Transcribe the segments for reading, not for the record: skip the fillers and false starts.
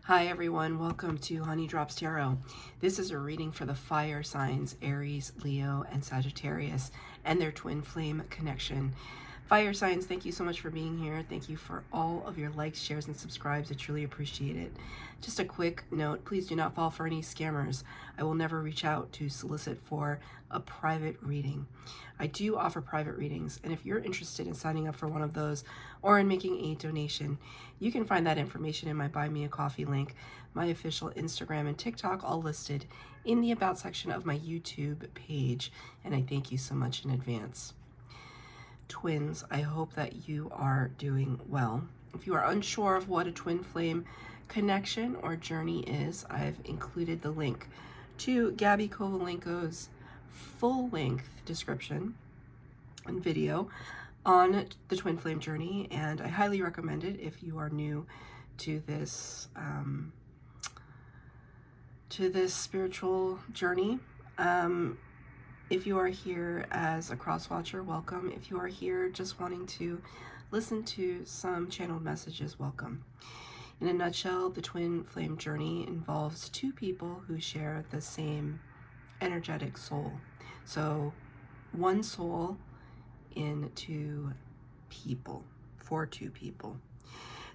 Hi everyone, welcome to Honey Drops Tarot. This is a reading for the fire signs Aries, Leo, and Sagittarius and their twin flame connection. Fire signs, thank you so much for being here. Thank you for all of your likes, shares, and subscribes. I truly appreciate it. Just a quick note, please do not fall for any scammers. I will never reach out to solicit for a private reading. I do offer private readings, and if you're interested in signing up for one of those or in making a donation, you can find that information in my Buy Me a Coffee link, my official Instagram and TikTok, all listed in the About section of my YouTube page, and I thank you so much in advance. Twins, I hope that you are doing well. If you are unsure of what a twin flame connection or journey is, I've included the link to Gabi Kovalenko's full-length description and video on the twin flame journey, and I highly recommend it if you are new to this spiritual journey. If you are here as a cross-watcher, welcome. If you are here just wanting to listen to some channeled messages, welcome. In a nutshell, the twin flame journey involves two people who share the same energetic soul. So one soul in two people, for two people.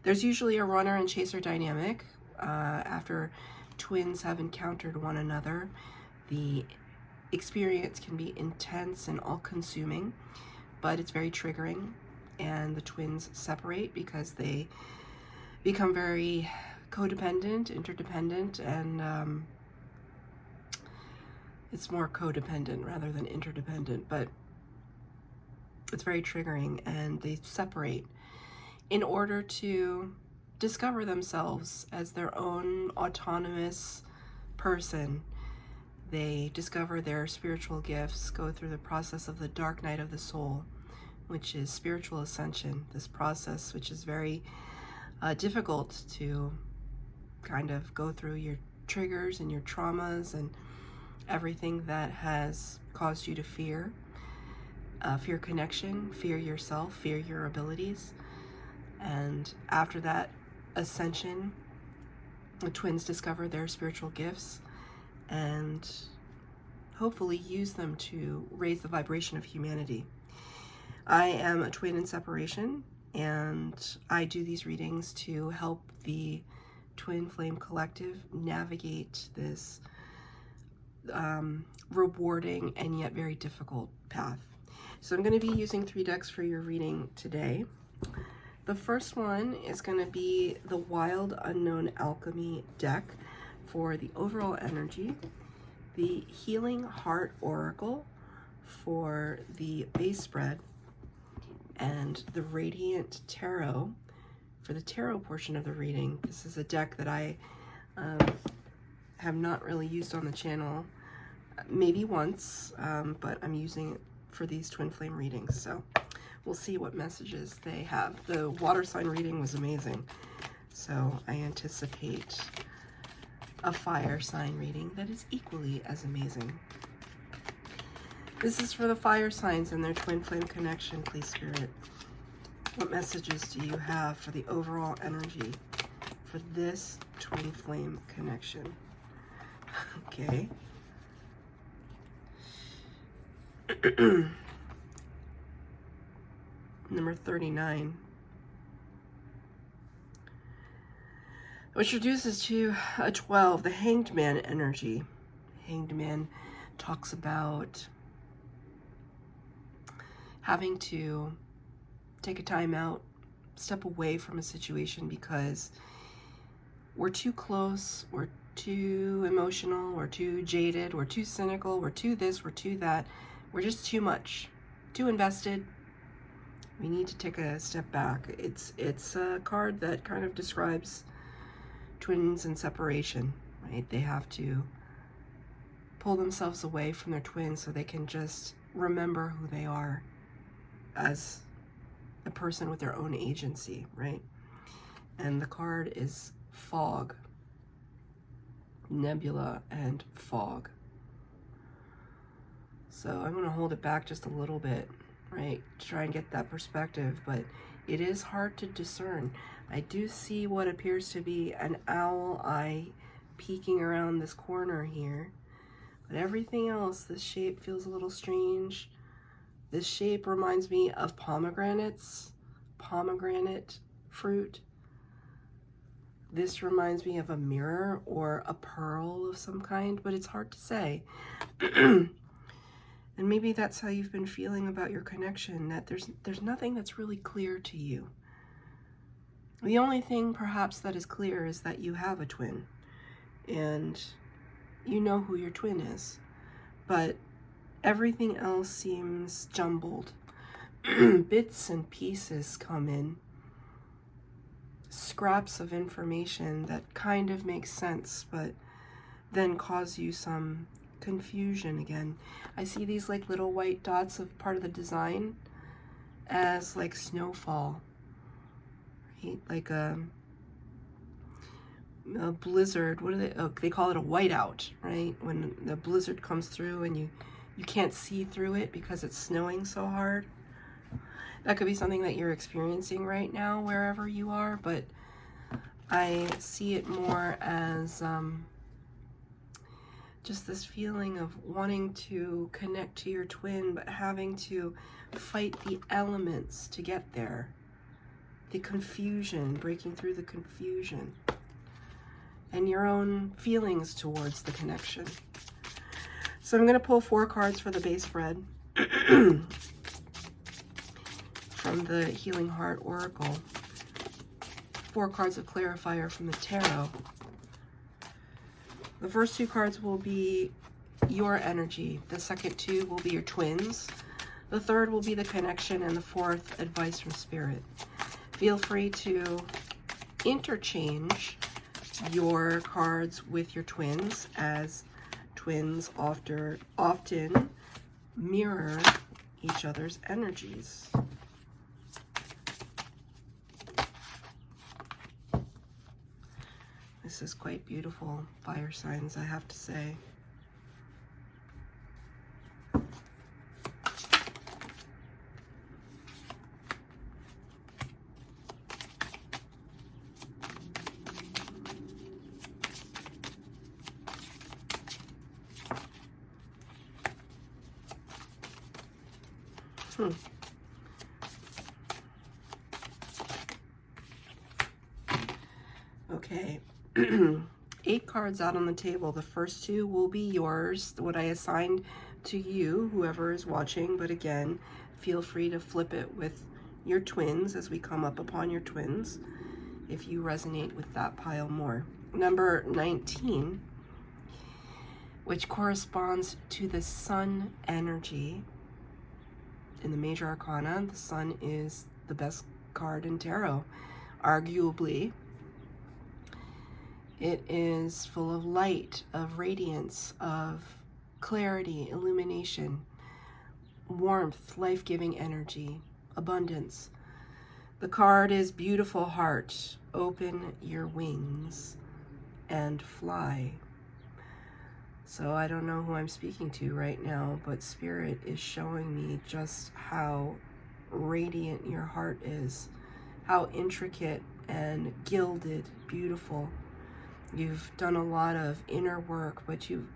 There's usually a runner and chaser dynamic. After twins have encountered one another, the experience can be intense and all-consuming, but it's very triggering, and the twins separate because they become very codependent, interdependent, and it's more codependent rather than interdependent, but it's very triggering, and they separate in order to discover themselves as their own autonomous person. They discover their spiritual gifts, go through the process of the dark night of the soul, which is spiritual ascension. This process, which is very difficult to kind of go through your triggers and your traumas and everything that has caused you to fear. Fear connection, fear yourself, fear your abilities. And after that ascension, the twins discover their spiritual gifts and hopefully use them to raise the vibration of humanity. I am a twin in separation, and I do these readings to help the Twin Flame Collective navigate this rewarding and yet very difficult path. So I'm going to be using 3 decks for your reading today. The first one is going to be the Wild Unknown Alchemy deck for the overall energy, the Healing Heart Oracle for the base spread, and the Radiant Tarot for the tarot portion of the reading. This is a deck that I have not really used on the channel, maybe once, but I'm using it for these twin flame readings, so we'll see what messages they have. The water sign reading was amazing, so I anticipate a fire sign reading that is equally as amazing. This is for the fire signs and their twin flame connection, please, Spirit. What messages do you have for the overall energy for this twin flame connection? Okay. Number 39. Which reduces to a 12, the Hanged Man energy. Hanged Man talks about having to take a time out, step away from a situation because we're too close, we're too emotional, we're too jaded, we're too cynical, we're too this, we're too that, we're just too much, too invested. We need to take a step back. It's a card that kind of describes twins in separation, right? They have to pull themselves away from their twins so they can just remember who they are as a person with their own agency, right? And the card is fog, nebula, and fog. So I'm going to hold it back just a little bit, right, to try and get that perspective, but it is hard to discern. I do see what appears to be an owl eye peeking around this corner here. But everything else, this shape feels a little strange. This shape reminds me of pomegranates, pomegranate fruit. This reminds me of a mirror or a pearl of some kind, but it's hard to say. And maybe that's how you've been feeling about your connection, that there's nothing that's really clear to you. The only thing perhaps that is clear is that you have a twin, and you know who your twin is, but everything else seems jumbled. Bits and pieces come in, scraps of information that kind of makes sense, but then cause you some confusion again. I see these like little white dots of part of the design as like snowfall, right? Like a blizzard. What do they? Oh, they call it a whiteout, right? When the blizzard comes through and you can't see through it because it's snowing so hard. That could be something that you're experiencing right now wherever you are, but I see it more as just this feeling of wanting to connect to your twin, but having to fight the elements to get there. The confusion, breaking through the confusion, and your own feelings towards the connection. So I'm going to pull 4 cards for the base spread from the Healing Heart Oracle. 4 cards of clarifier from the tarot. The first 2 cards will be your energy. The second 2 will be your twins. The third will be the connection, and the fourth, advice from spirit. Feel free to interchange your cards with your twins, as twins often mirror each other's energies. This is quite beautiful, fire signs, I have to say. Okay. 8 cards out on the table. The first 2 will be yours, what I assigned to you, whoever is watching, but again, feel free to flip it with your twins as we come up upon your twins, if you resonate with that pile more. Number 19, which corresponds to the sun energy. In the major arcana, the sun is the best card in tarot, arguably. It is full of light, of radiance, of clarity, illumination, warmth, life-giving energy, abundance. The card is beautiful heart. Open your wings and fly. So I don't know who I'm speaking to right now, but Spirit is showing me just how radiant your heart is, how intricate and gilded, beautiful. You've done a lot of inner work, but you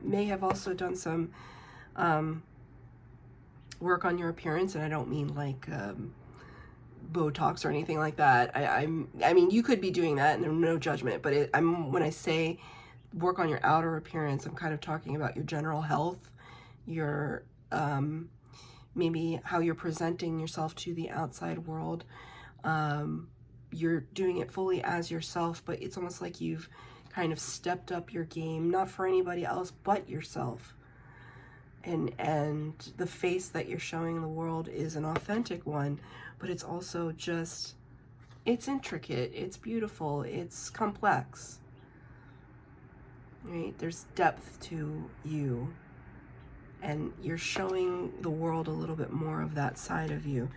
may have also done some work on your appearance, and I don't mean like Botox or anything like that. I mean, you could be doing that, and there's no judgment, but when I say work on your outer appearance, I'm kind of talking about your general health, your maybe how you're presenting yourself to the outside world. You're doing it fully as yourself, but it's almost like you've kind of stepped up your game, not for anybody else but yourself. And the face that you're showing the world is an authentic one, but it's also just, it's intricate, it's beautiful, it's complex, right? There's depth to you, and you're showing the world a little bit more of that side of you.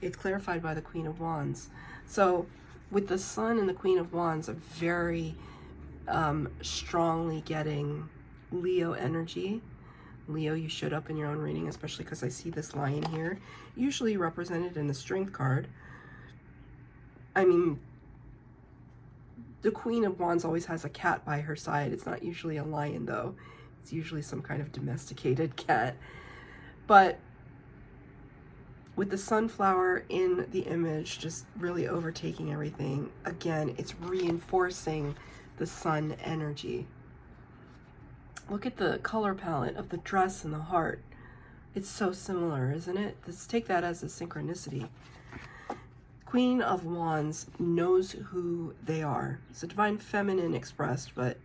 It's clarified by the Queen of Wands. So with the Sun and the Queen of Wands, I'm very strongly getting Leo energy. Leo, you showed up in your own reading, especially because I see this lion here, usually represented in the Strength card. I mean, The Queen of Wands always has a cat by her side. It's not usually a lion, though. It's usually some kind of domesticated cat. But with the sunflower in the image, just really overtaking everything, again, it's reinforcing the sun energy. Look at the color palette of the dress and the heart. It's so similar, isn't it? Let's take that as a synchronicity. Queen of Wands knows who they are. It's a divine feminine expressed, but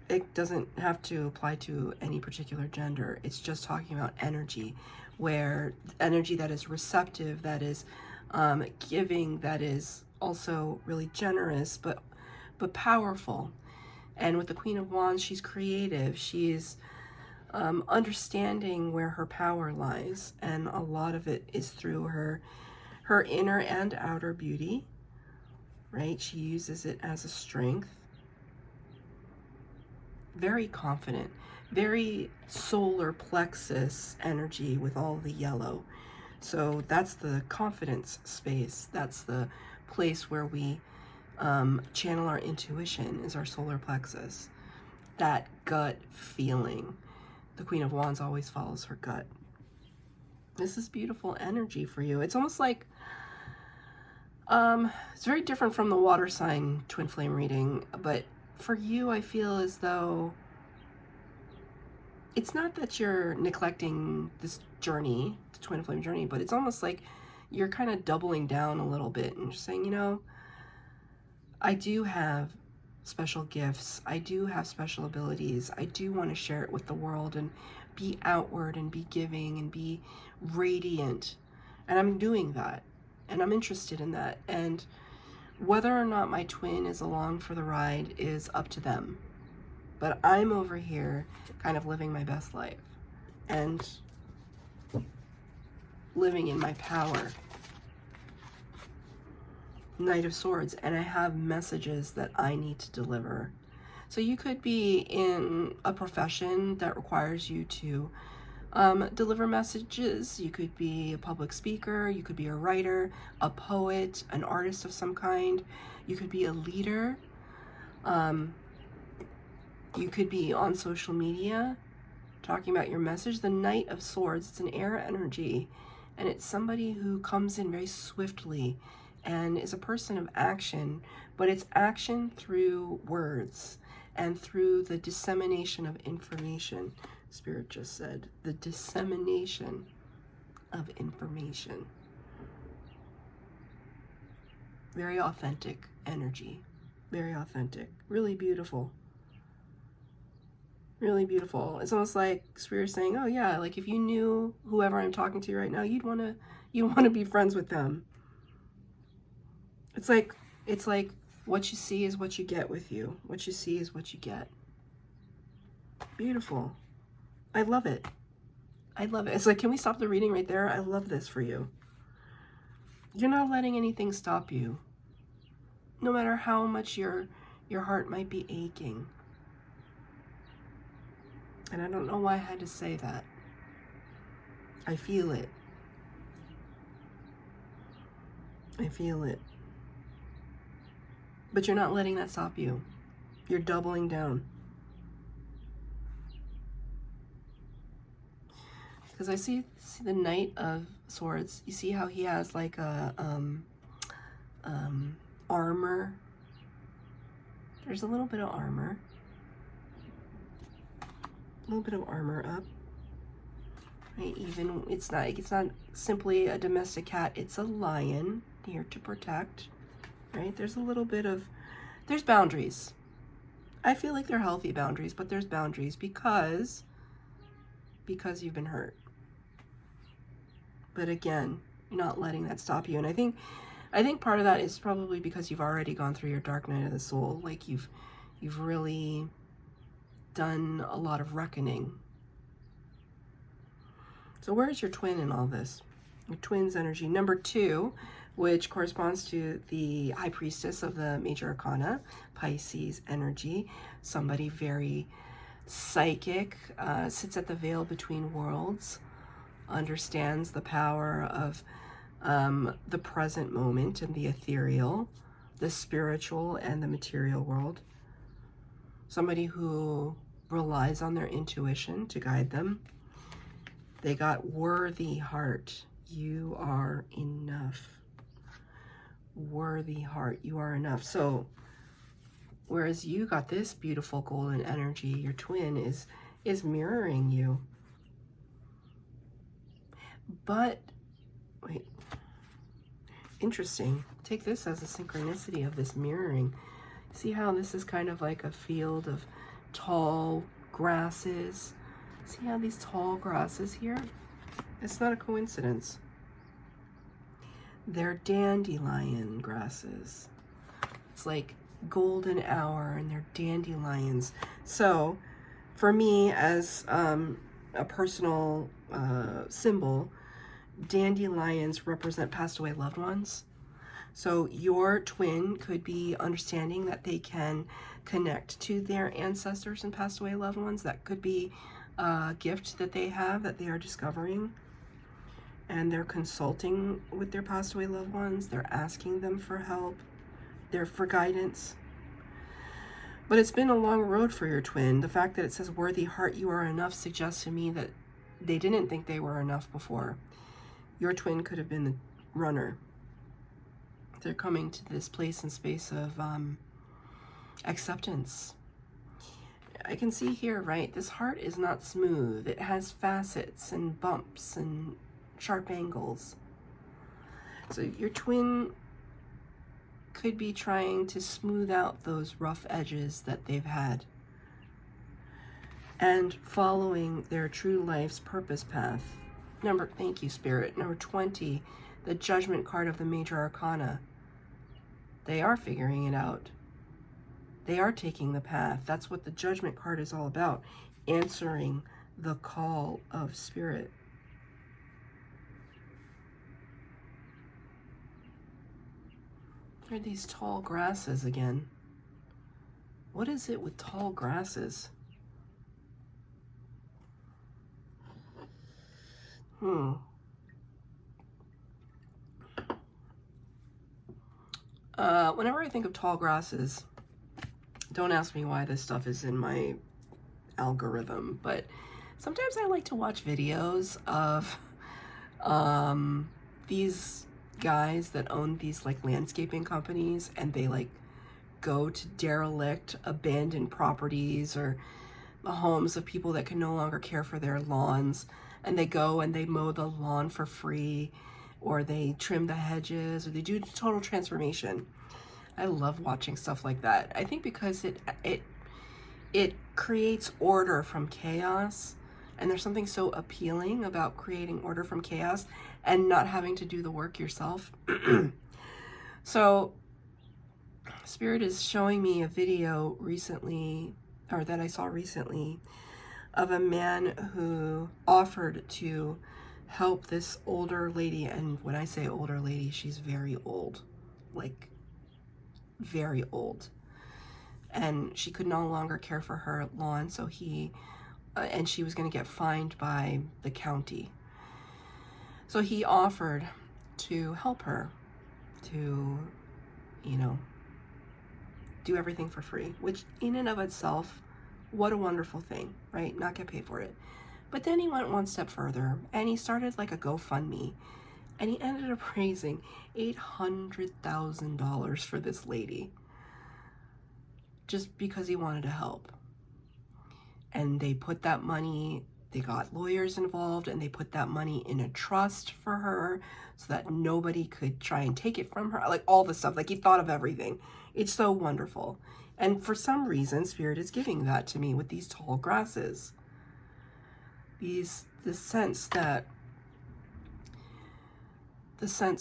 it doesn't have to apply to any particular gender. It's just talking about energy, where energy that is receptive, that is giving, that is also really generous, but powerful. And with the Queen of Wands, she's creative. She's understanding where her power lies, and a lot of it is through her inner and outer beauty, right? She uses it as a strength. Very confident, very solar plexus energy with all the yellow. So that's the confidence space. That's the place where we channel our intuition, is our solar plexus. That gut feeling. The Queen of Wands always follows her gut. This is beautiful energy for you. It's almost like, it's very different from the water sign twin flame reading, but for you, I feel as though it's not that you're neglecting this journey, the twin flame journey, but it's almost like you're kind of doubling down a little bit and just saying, you know, I do have special gifts. I do have special abilities. I do want to share it with the world and be outward and be giving and be radiant. And I'm doing that. And I'm interested in that. And whether or not my twin is along for the ride is up to them. But I'm over here kind of living my best life and living in my power. Knight of Swords, and I have messages that I need to deliver. So you could be in a profession that requires you to deliver messages. You could be a public speaker, you could be a writer, a poet, an artist of some kind. You could be a leader. You could be on social media talking about your message. The Knight of Swords, it's an air energy, and it's somebody who comes in very swiftly and is a person of action, but it's action through words and through the dissemination of information. Spirit just said, the dissemination of information. Very authentic energy, very authentic, really beautiful. Really beautiful. It's almost like Spirit saying, oh yeah, like if you knew whoever I'm talking to right now, you'd want to be friends with them. It's like what you see is what you get with you. What you see is what you get. Beautiful. I love it. I love it. It's like, can we stop the reading right there? I love this for you. You're not letting anything stop you. No matter how much your heart might be aching. And I don't know why I had to say that. I feel it. I feel it. But you're not letting that stop you. You're doubling down. Because I see the Knight of Swords. You see how he has like a armor. There's a little bit of armor. A little bit of armor up. Right? Even it's not simply a domestic cat. It's a lion here to protect. Right? There's a little bit of, there's boundaries. I feel like they're healthy boundaries, but there's boundaries because you've been hurt. But again, you're not letting that stop you. And I think part of that is probably because you've already gone through your dark night of the soul. Like you've really done a lot of reckoning. So where is your twin in all this? Your twin's energy. Number 2, which corresponds to the High Priestess of the Major Arcana, Pisces energy. Somebody very psychic, sits at the veil between worlds, understands the power of the present moment and the ethereal, the spiritual and the material world. Somebody who relies on their intuition to guide them. They got worthy heart. You are enough. Worthy heart. You are enough. So, whereas you got this beautiful golden energy, your twin is mirroring you. But, wait. Interesting. Take this as a synchronicity of this mirroring. See how this is kind of like a field of tall grasses? See how these tall grasses here? It's not a coincidence. They're dandelion grasses. It's like golden hour and they're dandelions. So for me as a personal symbol, dandelions represent passed away loved ones. So your twin could be understanding that they can connect to their ancestors and passed away loved ones. That could be a gift that they have that they are discovering. And they're consulting with their passed away loved ones. They're asking them for help. They're for guidance. But it's been a long road for your twin. The fact that it says worthy heart, you are enough suggests to me that they didn't think they were enough before. Your twin could have been the runner. They're coming to this place and space of acceptance. I can see here, right? This heart is not smooth. It has facets and bumps and sharp angles. So your twin could be trying to smooth out those rough edges that they've had and following their true life's purpose path. Thank you, Spirit. Number 20, the Judgment card of the Major Arcana. They are figuring it out. They are taking the path. That's what the Judgment card is all about. Answering the call of Spirit. There are these tall grasses again. What is it with tall grasses? Whenever I think of tall grasses, don't ask me why this stuff is in my algorithm, but sometimes I like to watch videos of these guys that own these like landscaping companies, and they like go to derelict, abandoned properties or the homes of people that can no longer care for their lawns, and they go and they mow the lawn for free, or they trim the hedges, or they do total transformation. I love watching stuff like that. I think because it creates order from chaos, and there's something so appealing about creating order from chaos and not having to do the work yourself. So Spirit is showing me a video recently, or that I saw recently, of a man who offered to help this older lady. And when I say older lady, she's very old, like very old. And she could no longer care for her lawn, so he, and she was going to get fined by the county. So he offered to help her to, you know, do everything for free, which in and of itself, what a wonderful thing, right? Not get paid for it. But then he went one step further and he started like a GoFundMe, and he ended up raising $800,000 for this lady just because he wanted to help. And they put that money, they got lawyers involved, and they put that money in a trust for her so that nobody could try and take it from her. Like all the stuff, like he thought of everything. It's so wonderful. And for some reason, Spirit is giving that to me with these tall grasses. The sense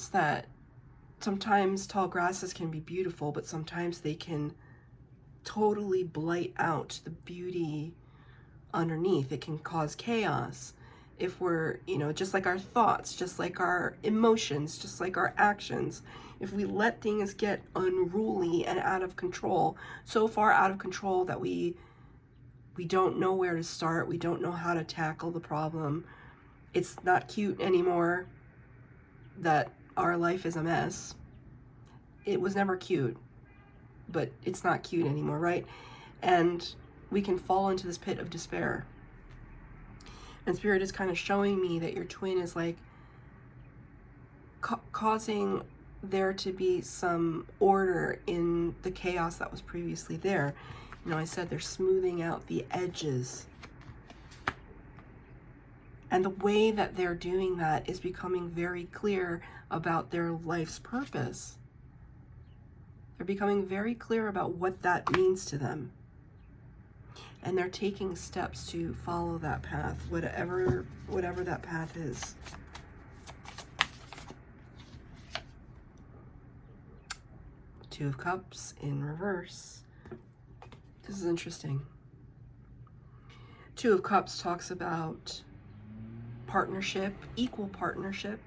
that sometimes tall grasses can be beautiful, but sometimes they can totally blight out the beauty underneath. It can cause chaos if we're, you know, just like our thoughts, just like our emotions, just like our actions. If we let things get unruly and out of control, so far out of control that we don't know where to start, we don't know how to tackle the problem, it's not cute anymore that our life is a mess. It was never cute. but it's not cute anymore, right? And we can fall into this pit of despair. And Spirit is kind of showing me that your twin is like causing there to be some order in the chaos that was previously there. You know, I said they're smoothing out the edges. And the way that they're doing that is becoming very clear about their life's purpose. They're becoming very clear about what that means to them. And they're taking steps to follow that path, whatever that path is. Two of Cups in reverse. This is interesting. Two of Cups talks about partnership, equal partnership.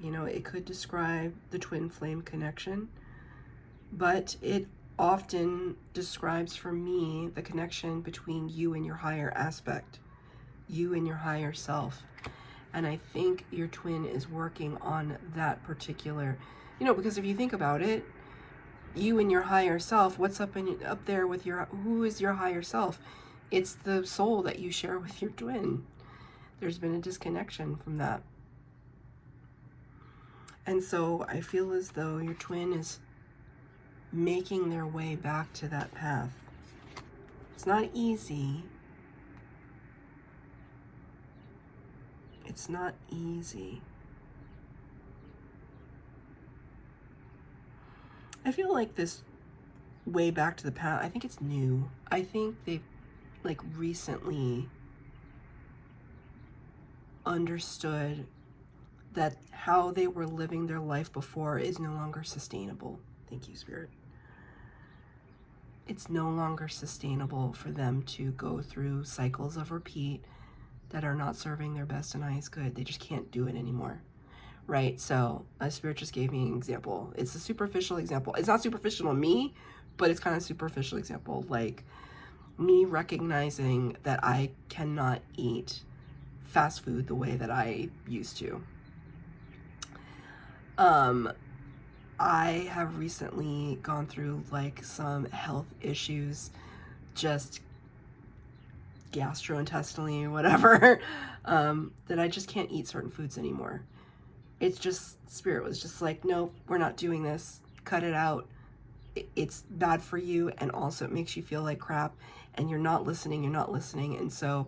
You know, it could describe the twin flame connection, but it often describes for me the connection between you and your higher aspect, you and your higher self. And I think your twin is working on that particular, you know, because if you think about it, you and your higher self, what's up there with your, who is your higher self? It's the soul that you share with your twin. There's been a disconnection from that. And so I feel as though your twin is making their way back to that path. It's not easy. It's not easy. I feel like this way back to the path, I think it's new. I think they've like recently understood that how they were living their life before is no longer sustainable. Thank you, Spirit. It's no longer sustainable for them to go through cycles of repeat that are not serving their best and highest good. They just can't do it anymore, right? So Spirit just gave me an example. It's a superficial example. It's not superficial to me, but it's kind of superficial example, like me recognizing that I cannot eat fast food the way that I used to. I have recently gone through like some health issues, just gastrointestinally or whatever, that I just can't eat certain foods anymore. It's just, Spirit was just like, nope, we're not doing this. Cut it out. It's bad for you, and also it makes you feel like crap, and you're not listening. And so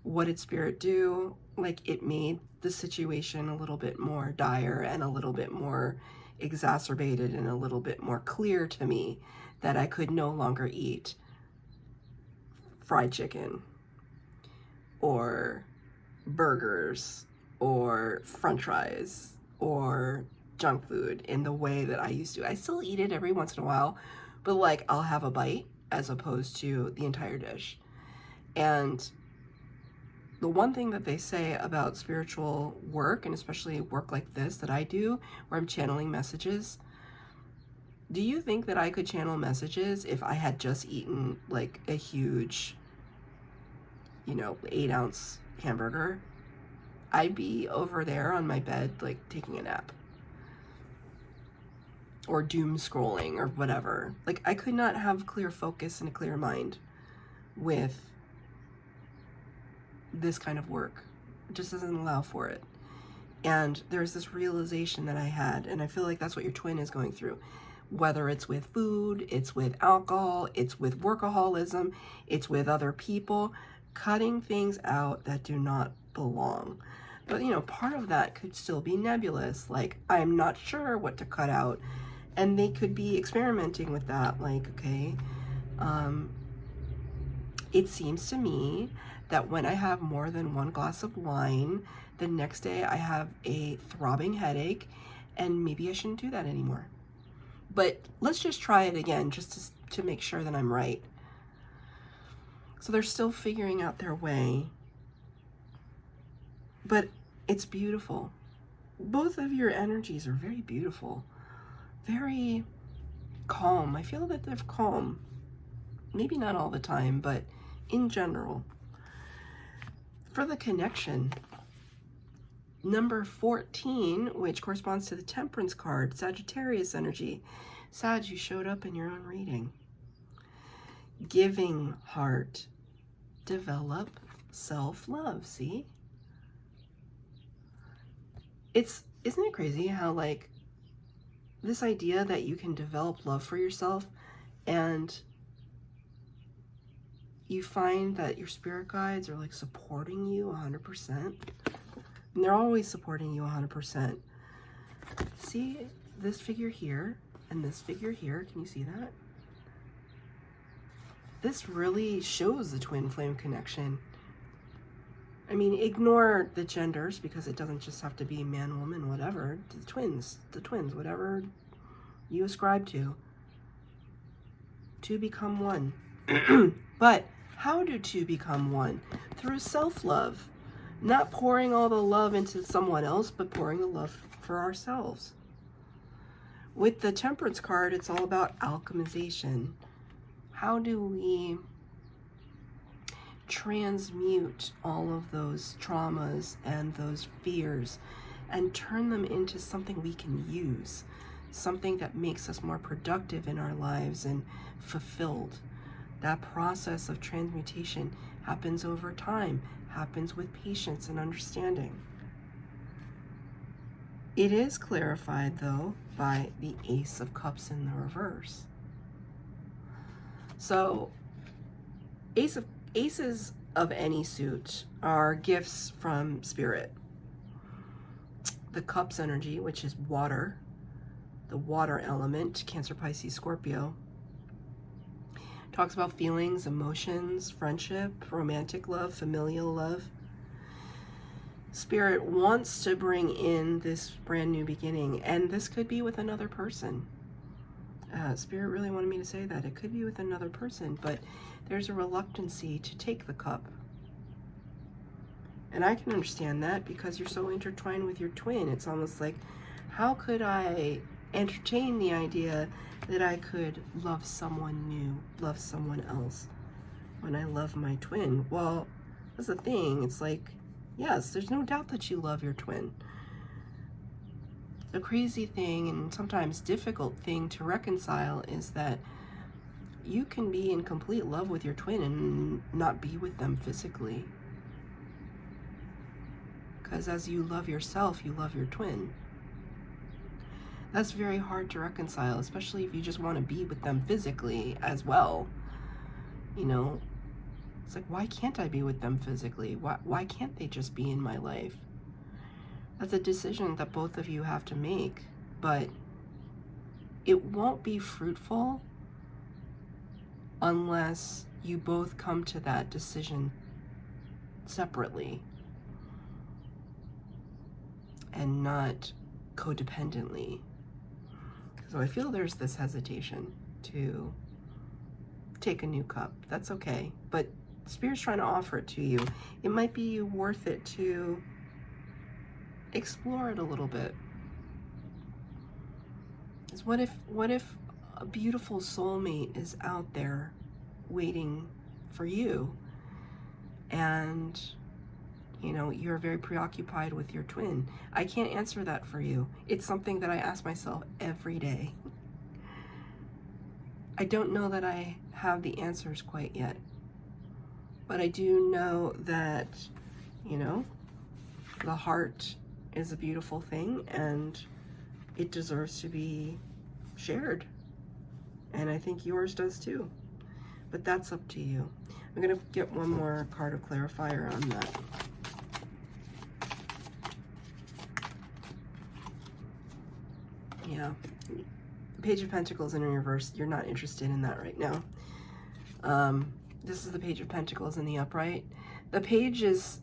what did Spirit do? Like, it made the situation a little bit more dire and a little bit more exacerbated and a little bit more clear to me that I could no longer eat fried chicken or burgers or french fries or junk food in the way that I used to. I still eat it every once in a while, but like I'll have a bite as opposed to the entire dish. And the one thing that they say about spiritual work, and especially work like this that I do, where I'm channeling messages, do you think that I could channel messages if I had just eaten like a huge, 8-ounce hamburger? I'd be over there on my bed, like taking a nap. Or doom scrolling or whatever. Like, I could not have clear focus and a clear mind with this kind of work. It just doesn't allow for it. And there's this realization that I had, and I feel like that's what your twin is going through. Whether it's with food, it's with alcohol, it's with workaholism, it's with other people, cutting things out that do not belong. But, part of that could still be nebulous. Like, I'm not sure what to cut out. And they could be experimenting with that. Like, okay, it seems to me that when I have more than one glass of wine, the next day I have a throbbing headache, and maybe I shouldn't do that anymore. But let's just try it again, just to make sure that I'm right. So they're still figuring out their way. But it's beautiful. Both of your energies are very beautiful. Very calm. I feel that they're calm. Maybe not all the time, but in general. For the connection, number 14, which corresponds to the Temperance card, Sagittarius energy. Sag, you showed up in your own reading. Giving heart. Develop self-love. See? Isn't it crazy how, like, this idea that you can develop love for yourself, and you find that your spirit guides are like supporting you 100%. And they're always supporting you 100%. See this figure here and this figure here? Can you see that? This really shows the twin flame connection. I mean, ignore the genders, because it doesn't just have to be man, woman, whatever. The twins, whatever you ascribe to. Two become one. But how do two become one? Through self-love. Not pouring all the love into someone else, but pouring the love for ourselves. With the Temperance card, it's all about alchemization. How do we transmute all of those traumas and those fears and turn them into something we can use, something that makes us more productive in our lives and fulfilled? That process of transmutation happens over time, happens with patience and understanding. It is clarified, though, by the Ace of Cups in the reverse. So, aces of any suit are gifts from spirit. The Cups energy, which is water, the water element, Cancer, Pisces, Scorpio, talks about feelings, emotions, friendship, romantic love, familial love. Spirit wants to bring in this brand new beginning, and this could be with another person. Spirit really wanted me to say that. It could be with another person, but there's a reluctancy to take the cup. And I can understand that, because you're so intertwined with your twin. It's almost like, how could I entertain the idea that I could love someone new, love someone else, when I love my twin? Well, that's the thing. It's like, yes, there's no doubt that you love your twin. The crazy thing, and sometimes difficult thing to reconcile, is that you can be in complete love with your twin and not be with them physically. Because as you love yourself, you love your twin. That's very hard to reconcile, especially if you just want to be with them physically as well. You know, it's like, why can't I be with them physically? Why can't they just be in my life? That's a decision that both of you have to make, but it won't be fruitful unless you both come to that decision separately and not codependently. So I feel there's this hesitation to take a new cup. That's okay, but Spirit's trying to offer it to you. It might be worth it to explore it a little bit. Is what if a beautiful soulmate is out there waiting for you, and you know, you're very preoccupied with your twin? I can't answer that for you. It's something that I ask myself every day. I don't know that I have the answers quite yet, but I do know that, you know, the heart is a beautiful thing and it deserves to be shared. And I think yours does too. But that's up to you. I'm going to get one more card of clarifier on that. Yeah. Page of Pentacles in reverse. You're not interested in that right now. This is the Page of Pentacles in the upright. The page is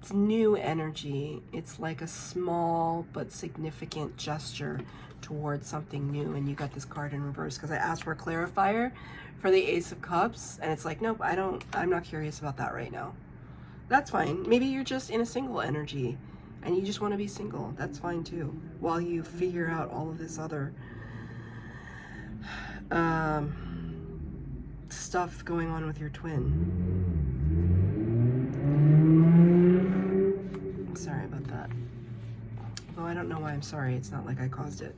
it's new energy. It's like a small but significant gesture towards something new. And you got this card in reverse because I asked for a clarifier for the Ace of Cups, and it's like, nope, I'm not curious about that right now. That's fine. Maybe you're just in a single energy and you just want to be single. That's fine too, while you figure out all of this other stuff going on with your twin. Sorry about that. Although I don't know why I'm sorry. It's not like I caused it.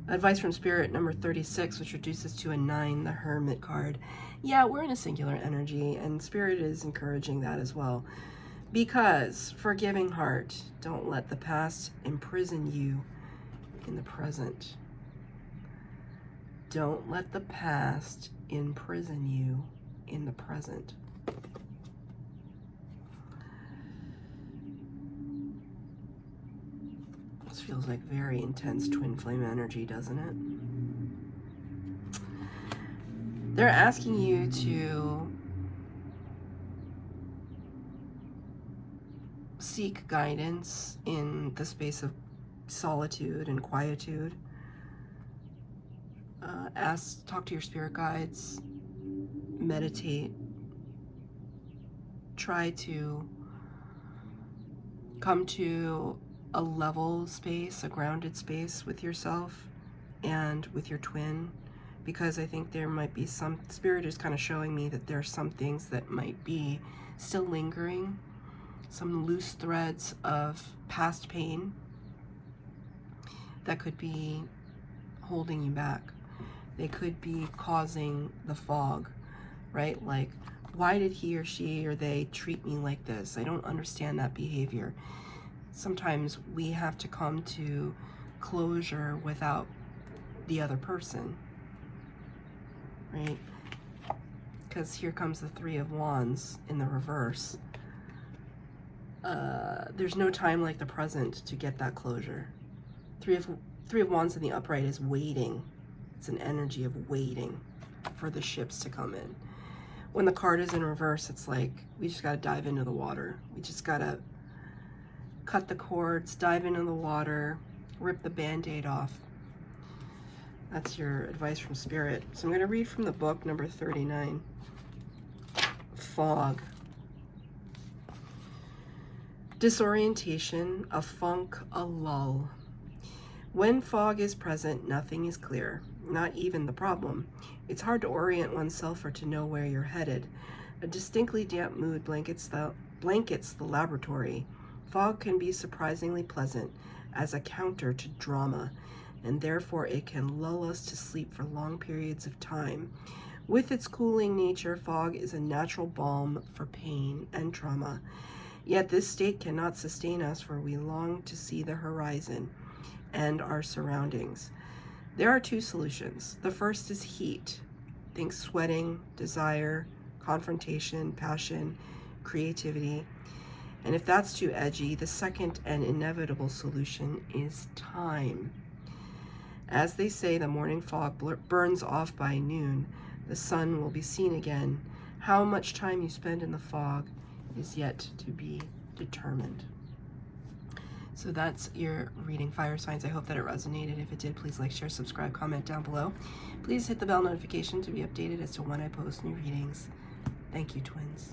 Advice from Spirit number 36, which reduces to a 9, the Hermit card. Yeah, we're in a singular energy, and Spirit is encouraging that as well. Because, forgiving heart, don't let the past imprison you in the present. Don't let the past imprison you in the present. This feels like very intense twin flame energy, doesn't it? They're asking you to seek guidance in the space of solitude and quietude. Talk to your spirit guides, meditate, try to come to a level space, a grounded space with yourself and with your twin, because I think there might be some, Spirit is kind of showing me that there are some things that might be still lingering, some loose threads of past pain that could be holding you back. They could be causing the fog, right? Like, why did he or she or they treat me like this? I don't understand that behavior. Sometimes we have to come to closure without the other person, right? Because here comes the 3 of Wands in the reverse. There's no time like the present to get that closure. 3 of Wands in the upright is waiting. It's an energy of waiting for the ships to come in. When the card is in reverse, it's like we just got to dive into the water. We just got to cut the cords, dive into the water, rip the band-aid off. That's your advice from Spirit. So I'm going to read from the book, number 39, Fog. Disorientation, a funk, a lull. When fog is present, nothing is clear, not even the problem. It's hard to orient oneself or to know where you're headed. A distinctly damp mood blankets the laboratory. Fog can be surprisingly pleasant as a counter to drama, and therefore it can lull us to sleep for long periods of time. With its cooling nature, fog is a natural balm for pain and trauma. Yet this state cannot sustain us, for we long to see the horizon and our surroundings. There are 2 solutions. The first is heat. Think sweating, desire, confrontation, passion, creativity. And if that's too edgy, the second and inevitable solution is time. As they say, the morning fog burns off by noon. The sun will be seen again. How much time you spend in the fog is yet to be determined. So that's your reading, fire signs. I hope that it resonated. If it did, please like, share, subscribe, comment down below. Please hit the bell notification to be updated as to when I post new readings. Thank you, twins.